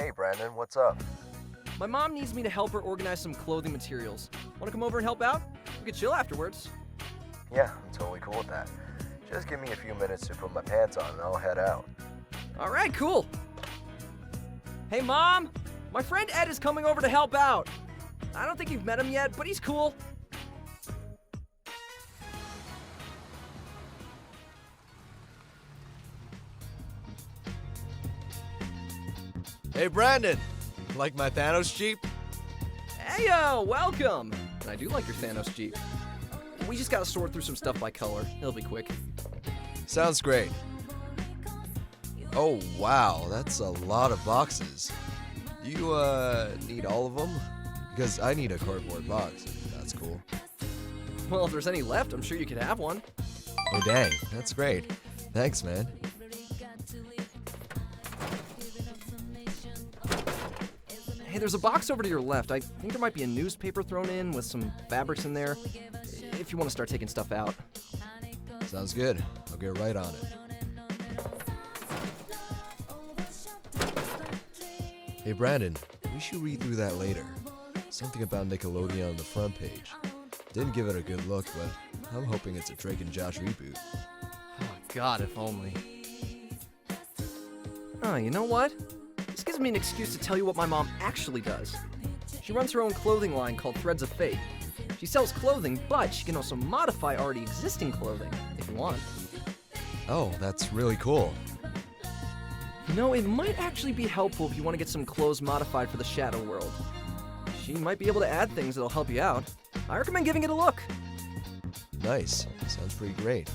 Hey Brandon, what's up? My mom needs me to help her organize some clothing materials. Want to come over and help out? We could chill afterwards. Yeah, I'm totally cool with that. Just give me a few minutes to put my pants on and I'll head out. Alright, cool. Hey Mom! My friend Ed is coming over to help out. I don't think you've met him yet, but he's cool. Hey Brandon, like my Thanos Jeep? Heyo, welcome! I do like your Thanos Jeep. We just gotta sort through some stuff by color. It'll be quick. Sounds great. Oh wow, that's a lot of boxes. You need all of them? Because I need a cardboard box. That's cool. Well, if there's any left, I'm sure you could have one. Oh dang, that's great. Thanks, man. Hey, there's a box over to your left. I think there might be a newspaper thrown in with some fabrics in there. If you want to start taking stuff out. Sounds good. I'll get right on it. Hey Brandon, we should read through that later. Something about Nickelodeon on the front page. Didn't give it a good look, but I'm hoping it's a Drake and Josh reboot. Oh God, if only. Oh, you know what? This gives me an excuse to tell you what my mom actually does. She runs her own clothing line called Threads of Fate. She sells clothing, but she can also modify already existing clothing, if you want. Oh, that's really cool. You know, it might actually be helpful if you want to get some clothes modified for the Shadow World. She might be able to add things that'll help you out. I recommend giving it a look. Nice. Sounds pretty great.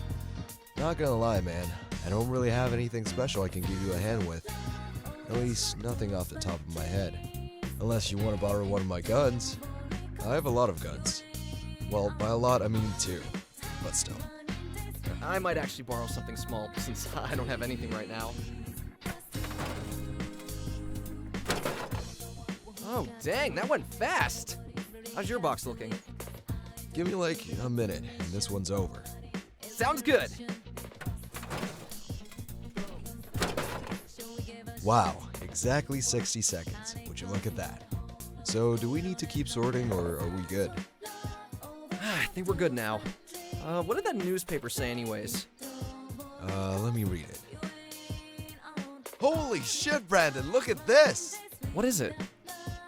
Not gonna lie, man. I don't really have anything special I can give you a hand with. At least nothing off the top of my head. Unless you want to borrow one of my guns. I have a lot of guns. Well, by a lot I mean 2. But still. I might actually borrow something small since I don't have anything right now. Oh, dang, that went fast. How's your box looking? Give me like a minute and this one's over. Sounds good. Wow, exactly 60 seconds. Would you look at that? So, do we need to keep sorting or are we good? I think we're good now. What did that newspaper say anyways? Let me read it. Holy shit, Brandon, look at this! What is it?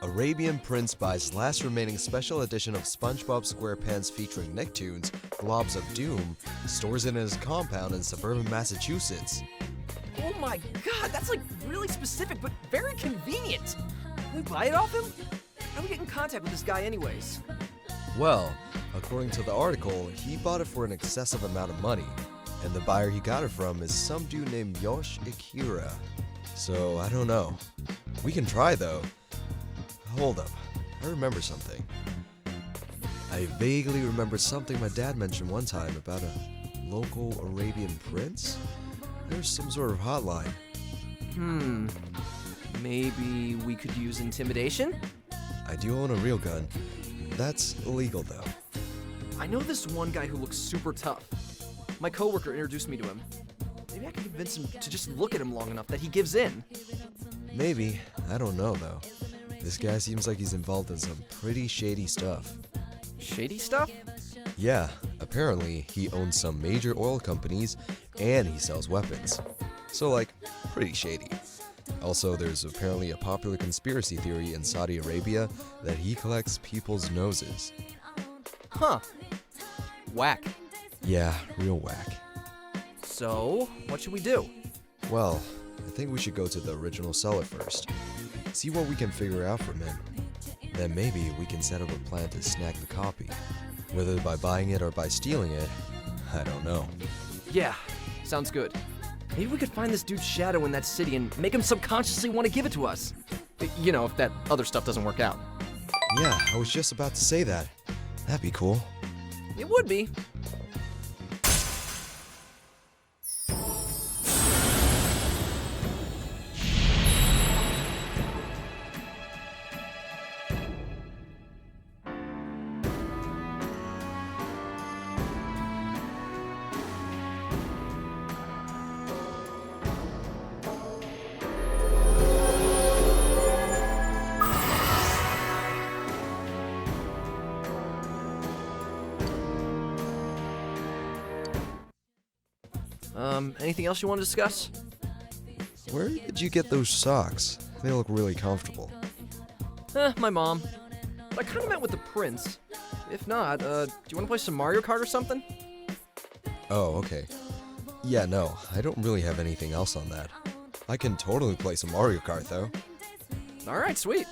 Arabian Prince buys last remaining special edition of SpongeBob SquarePants featuring Nicktoons, Globs of Doom, stores it in his compound in suburban Massachusetts. Oh my God, that's like really specific, but very convenient. Can we buy it off him? How do we get in contact with this guy anyways? Well, according to the article, he bought it for an excessive amount of money, and the buyer he got it from is some dude named Yosh Ikira. So, I don't know. We can try though. Hold up, I remember something. I vaguely remember something my dad mentioned one time about a local Arabian prince? There's some sort of hotline. Maybe we could use intimidation? I do own a real gun. That's illegal though. I know this one guy who looks super tough. My coworker introduced me to him. Maybe I can convince him to just look at him long enough that he gives in. Maybe, I don't know though. This guy seems like he's involved in some pretty shady stuff. Shady stuff? Yeah, apparently he owns some major oil companies and he sells weapons. So like, pretty shady. Also, there's apparently a popular conspiracy theory in Saudi Arabia that he collects people's noses. Huh. Whack. Yeah, real whack. So, what should we do? Well, I think we should go to the original seller first. See what we can figure out from him. Then maybe we can set up a plan to snag the copy. Whether by buying it or by stealing it, I don't know. Yeah, sounds good. Maybe we could find this dude's shadow in that city and make him subconsciously want to give it to us. You know, if that other stuff doesn't work out. Yeah, I was just about to say that. That'd be cool. It would be. Anything else you want to discuss? Where did you get those socks? They look really comfortable. My mom. But I kinda meant with the prince. If not, do you wanna play some Mario Kart or something? Oh, okay. Yeah, no, I don't really have anything else on that. I can totally play some Mario Kart, though. Alright, sweet.